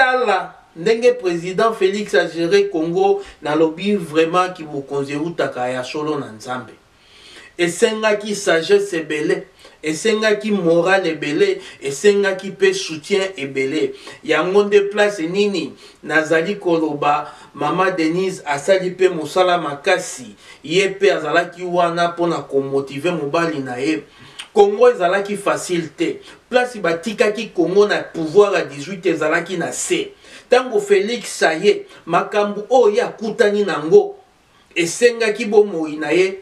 tala ndenge président Félix a géré Congo na lobby vraiment ki mokonzi utaka ya solo na nzambe. Esengaki sagesse ebele, esengaki morale ebele, esengaki pe soutien ebele. Yango nde place nini nazali koloba Mama Denise asali pe mosala makasi ye pe azalaki wana pona komotive mobali na ye. Congo ezalaki facile te. Place batikaki Congo na pouvoir à 18 ezalaki na C. Tango Félix saye makambu oya kutani nango esengaki bomoi na ye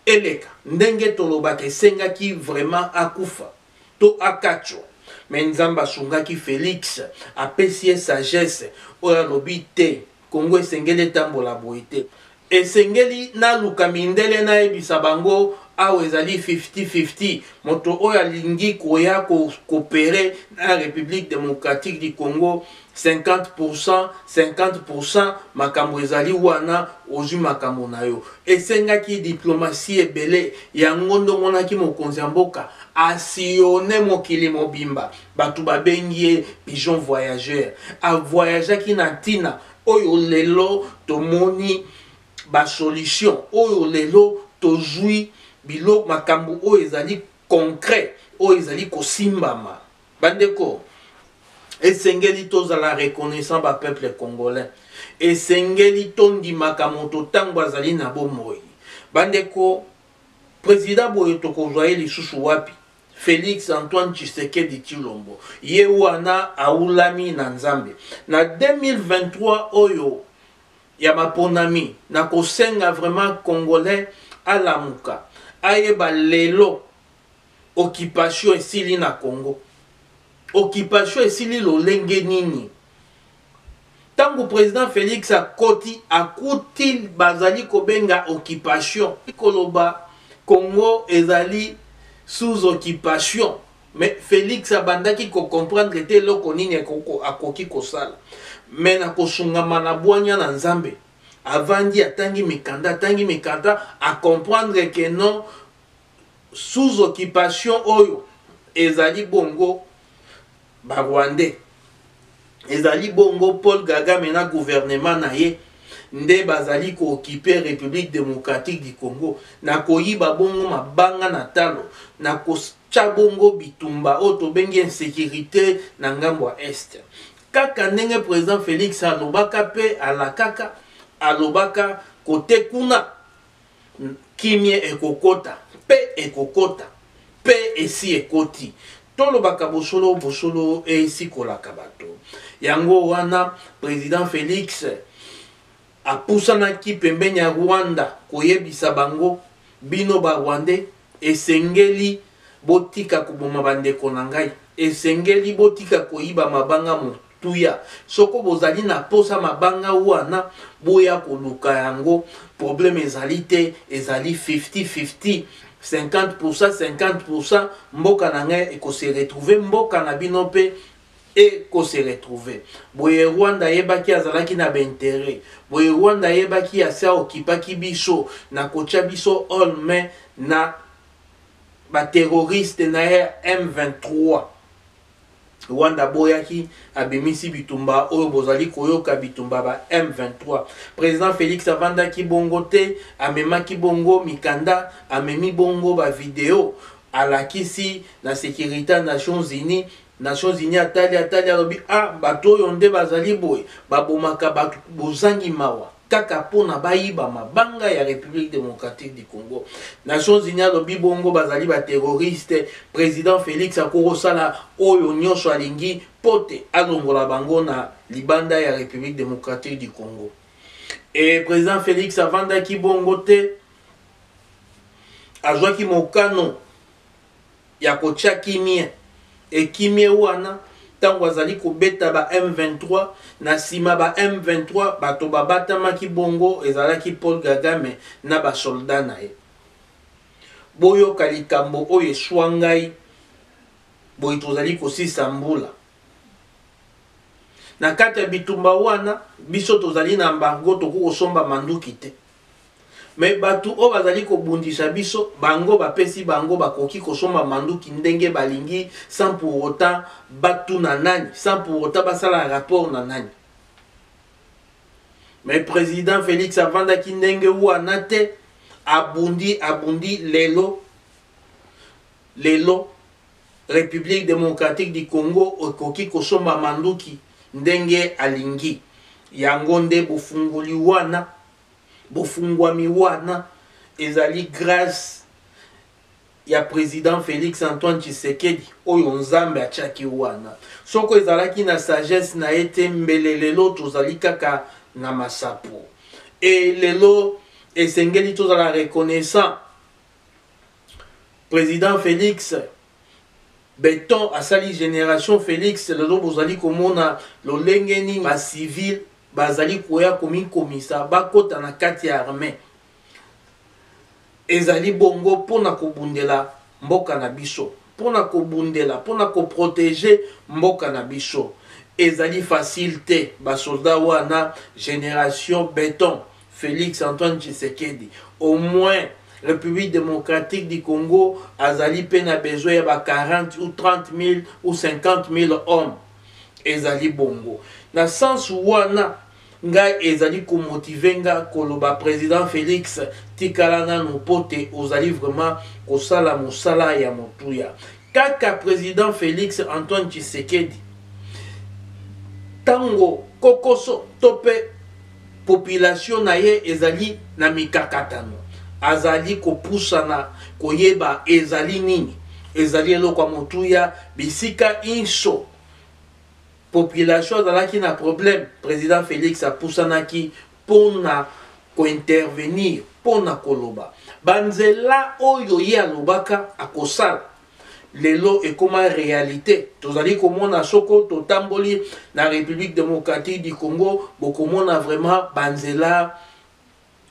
eleka ndenge tolobaka esengaki vraiment akufa to akacho. Mais nzamba sungaki Félix apesi ye sagesse oya lobi te Congo esengeli tambola boye te. Esengeli na luka mindele na ebisa bango awa ezali 50-50 moto oyo alingi koya coopérer na République démocratique du Congo 50%, 50% makambo ezali wana ozu makambo na yo. Esengaki diplomatie ebele yango ndongonaki mokonzi ya mboka asione mokili mobimba batu babengi pigeon voyageur a voyageaki na ntina oyo lelo tomoni ba solution oyo lelo tozui bilo makambo oyo ezali concret oyo ezali kosimbama bandeko. Esengeli tozala reconnaissant ba peuple congolais. Esengeli tondimaka moto tango azali na bomoi. Bandeko, président boyo tokozwaye lisusu wapi? Félix Antoine Tshisekedi Tshilombo. Ye wana aulami na nzambe. Na 2023 oyo ya maponami na kosenga vraiment congolais alamuka. Ayeba lelo occupation esili na Congo. Occupation esili lolenge nini. Tango président Félix akuti bazali kobenga occupation. Koloba Congo ezali sous occupation. Mais Félix abandaki ko comprendre te loko nini akoki kosala. Mais na kosungama na bwanya na nzambe. Avandi atangi mikanda a comprendre que non sous occupation oyo ezali bongo ba Rwandais. Ezali bongo Paul Kagame na gouvernement na ye nde bazali ko occuper République démocratique du Congo na koyiba bongo mabanga na talo na kocha bongo bitumba oto bengi insécurité na ngambo ya est. Kaka ndenge président Félix alobaka pe alakaka alobaka kote kuna kimie ekokota pe esi ekoti tolobaka bosolo esi kolaka bato yango wana président Félix apusanaki pembeni ya Rwanda koyebisa bango bino ba Rwandais esengeli botika koboma bandeko na ngai esengeli botika koyiba mabanga motuya soko bozali na posa mabanga wana boya koluka yango problème ezali te ezali 50-50 50% mboka na ngai eko se retrouver mboka na bino pe eko se retrouver. Boye Rwanda yebaki azalaki na bintérêt. Boye Rwanda yebaki asa okipaki biso na kocha biso all mais na ba terroriste na M23. Rwanda boyaki abimisi bitumba oyo bozali koyoka bitumba ba M23. Président Félix avandaki bongo te, amemaki bongo mikanda, amemi bongo ba vidéo alakisi na sécurité Nations Unies atali alobi bato yonde bazali boy babomaka bato bozangi mawa kaka pona bayiba mabanga ya République démocratique du Congo. Nations Unies alobi bongo bazali ba terroriste. Président Félix akosala oyo nyonso alingi pote alongola bango na libanda ya République démocratique du Congo. Et président Félix avandaki bongo te azwaki mokano ya kotia kimie et kimie wana tango azali kobeta ba M23 na sima ba M23 bato babatamaki bongo ezalaki Paul Kagame na ba soldat na ye. Boyo kalikambo oyo eswangai boyo tozali kosisa mbula. Na kati ya bitumba wana biso tozali na mbango tokosomba manduki te. mais batu o bazali ko bundisha biso bango bapesi bango bakoki kosomba manduki ndenge balingi sans pour autant batu na nani, sans pour autant basala rapport na nani. Mais président Félix avanda ki ndenge wana te, abundi lelo République démocratique du Congo okoki kosomba manduki ndenge alingi. Yango nde bofungoli wana, bofungwami wana ezali grâce ya président Félix Antoine Tshisekedi oyo nzambe atiaki wana. Soko ezalaki na sagesse na ete mbele lelo tozali kaka na masapo. Et lelo esengeli tozala reconnaissant président Félix Béton asali génération Félix lelo bozali komona lolengeni ba civil bazali koya komi komisa bakota na kati ya armée ezali bongo pona kobundela mboka na biso, pona kobundela pona ko protéger mboka na biso. Ezali facile te ba soldat wana génération Béton Félix Antoine Tshisekedi au moins République démocratique du Congo azali pena besoin ya ba 40 ou 30 000 ou 50 000 hommes. Ezali bongo na sens wana nga ezali ko motiver nga koloba président Félix tikala na pote ozali vraiment kosala mosala ya motuya kaka président Félix Antoine Tshisekedi tango kokoso tope population na ye ezali na mikakatano azali kopusana koyeba ezali nini ezali eloko motuya bisika inso population azalaki na problème président Félix apusanaki pona ko-intervenir pona koloba banzela oyo ye alobaka akosala lelo ekoma réalité tozali komona soko totamboli na République démocratique du Congo bokomona vraiment banzela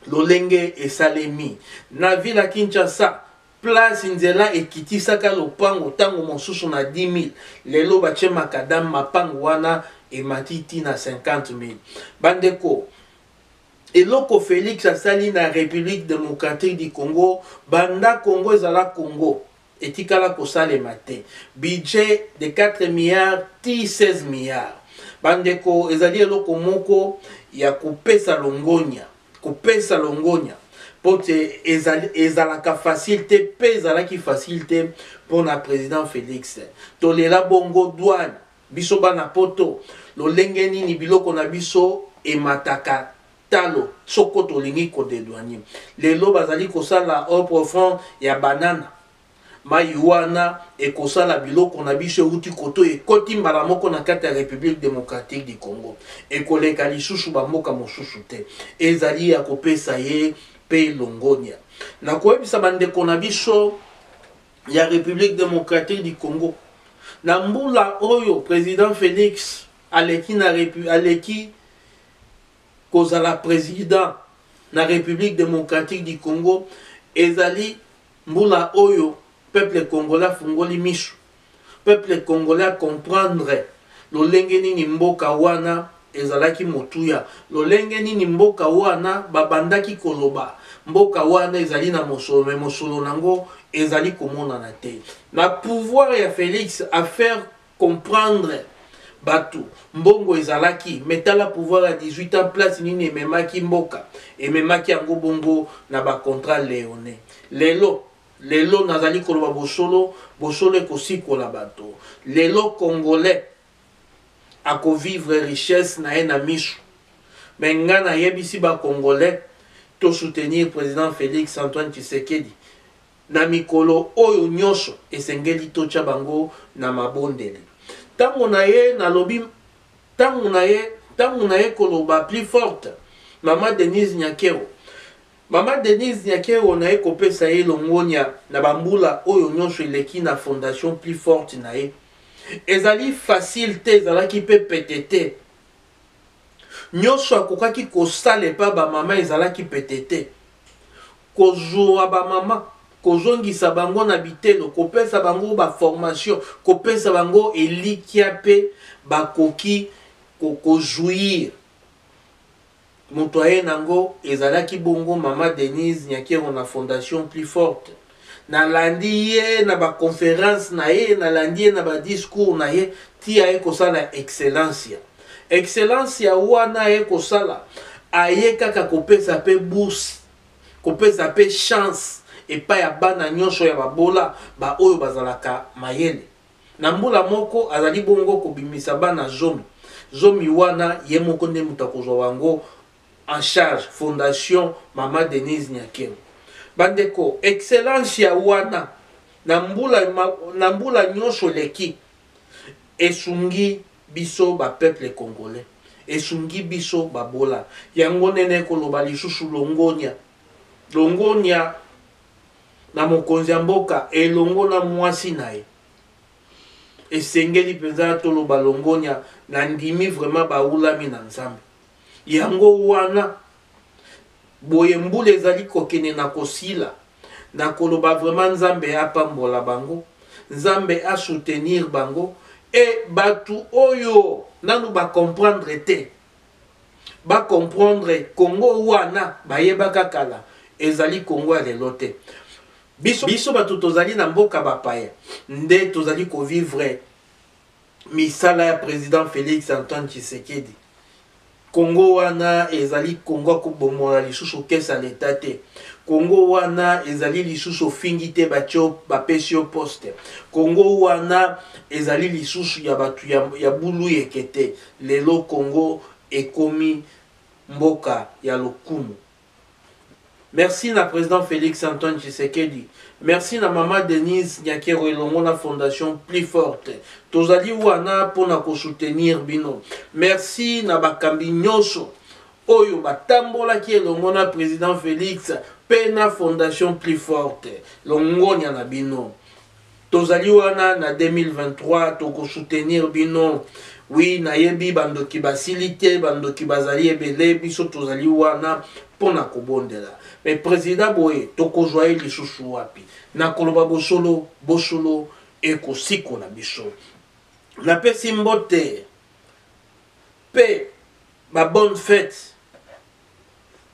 lolenge esalemi na ville ya Kinshasa place nzela ekitisaka lopango tango mosusu na 10 000 lelo batie makadam mapango wana ematiti na 50 000 bandeko eloko Félix asali na République démocratique du Congo banda Congo ezala Congo etikala kosalema te budget de 4 milliards ti 16 milliards bandeko ezali eloko moko ya kopesa longonya pote ezalaka facilité pe ezalaki facilité pour na président Félix tolela bongo douane biso bana poto lolenge nini biloko na biso emataka talo soko tolingi ko dédouanier lelo bazali kosala au profond ya banana mai wana ekosala biloko na biso euti koto ekoti mbala moko na kati ya République démocratique du Congo ekoleka lisusu bamboka mosusu te ezali ya kopesa ye pe longonia na koyebisa bandeko na biso ya République démocratique du Congo na mbula oyo président Félix aleki kozala président na République démocratique du Congo ezali mbula oyo peuple congolais fungoli misu peuple congolais comprendre lolenge nini mboka wana ezalaki motuya lolenge nini mboka wana babandaki koloba mboka wana ezali na mosolo nango ezali komona na te na pouvoir ya Félix à faire comprendre batu mbongo ezalaki metala pouvoir ya 18 ans place nini ememaki mboka ememaki yango bongo na ba contrat léonais lelo nazali koloba bosolo ekosikola bato lelo congolais ako vivre richesse na ye na misu mais nga nayebisi ba congolais to soutenir président Félix Antoine Tshisekedi na mikolo oyo nyonso esengeli tocha bango na mabondeli tango na ye nalobi tango na ye koloba plus forte Maman Denise Nyakero na ye kopesa ye longonia na bambula oyo nyonso eleki na fondation plus forte na ye ezali facile te ezalaki pe petete nyonso akokaki kosala epa bamama ezalaki petete kozwa bamama kozongisa bango na bitelo kopesa bango baformation kopesa bango elikia pe bakoki kozwir moto aye nango ezalaki bongo Mama Denise Nyakero na Fondation Plus Forte. Nalandi ye na ba conférence na ye, nalandi ye na ba discours na ye, ti aye kosala excellence. Excellence wana ye kosala aye kaka kopesa pe bourse, kopesa pe chance epa ya bana nyonso ya babola ba oyo bazalaka mayele. Na mbula moko azali bongo kobimisa bana zomi wana ye moko nde mutu akozwa bango en charge. Fondation Mama Denise Nyakero. Bandeko, excellence ya wana na mbula nyonso leki esungi biso ba peuple congolais, esungi biso babola. Yango nene koloba lisusu longonya na mokonzi ya mboka elongo na mwasi na ye. Esengeli penza toloba longonya na ndimi vraiment baulami na Nzambe. Yango wana boye mbula ezali kokene na kosila na koloba vraiment Nzambe apambola bango, Nzambe a soutenir bango, et batu oyo nanu ba comprendre te, ba comprendre Congo wana bayebaka kala ezali Congo ya lelo te. Biso batu tozali na mboka bapaya nde tozali ko vivre misala ya président Félix Antoine Tshisekedi. Congo wana ezali Congo kobomola lisusu kesa leta te. Congo wana ezali lisusu fingi te batyo bapesio poste. Congo wana ezali lisusu ya batu ya bulu yekete. Lelo Congo ekomi mboka ya lokumu. Merci na président Félix Antoine Tshisekedi. Merci na Mama Denise Nyakero elongo na Fondation Plus Forte. Tozali wana pona ko soutenir bino. Merci na bakambi nyonso oyo batambola ki elongo na président Félix pe na Fondation Plus Forte. Longonya na bino. Tozali wana na 2023 toko soutenir bino. Oui, na yebi bandoki basilite, bandoki bazali ebele biso tozali wana pona kobondela. Mais président boye toko joye lisusu wapi. Na koloba bosolo eko siko na biso. Na pesi mbote pe ba bonne fête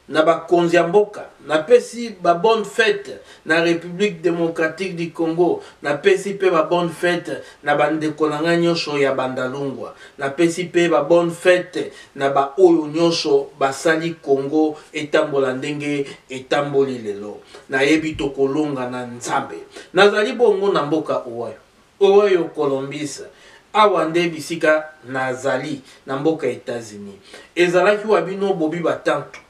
na ba konzi ya mboka. Na pesi ba bonne fête na République démocratique du Congo. Na pesi pe ba bonne fête na bandeko na nga nyonso ya Bandalungwa. Na pesi pe ba bonne fête na ba oyo nyonso basali Congo etambola ndenge etamboli lelo. Na yebi tokolonga na Nzambe. Nazali bongo na mboka oyo Colombis. Awa nde bisika nazali na mboka États-Unis. Ezalaki wabino bobi batantu.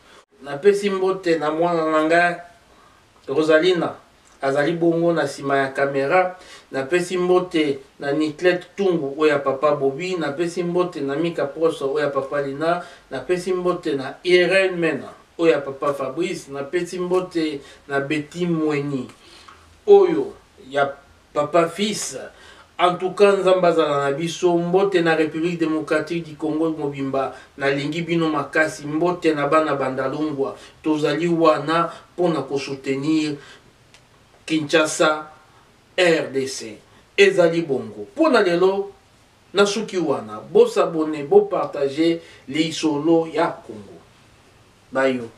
Na pesi mbote na mwana nanga Rosalina azali bongo na sima ya kamera. Na pesi mbote na Niclette Tungu oya papa Bobi. Na pesi mbote na Mika Proso oya papa Lina. Na pesi mbote na Irene Mena oya papa Fabrice. Na pesi mbote na Betty Mweni oyo ya papa Fils. En tout cas, Nzambazala na biso mbote na République démocratique du Congo mobimba na lingi bino makasi mbote na bana Bandalungwa tozali wana pona ko soutenir Kinshasa RDC ezali bongo pona lelo na suki wana bo s'abonner bo partager li solo ya Congo bayo.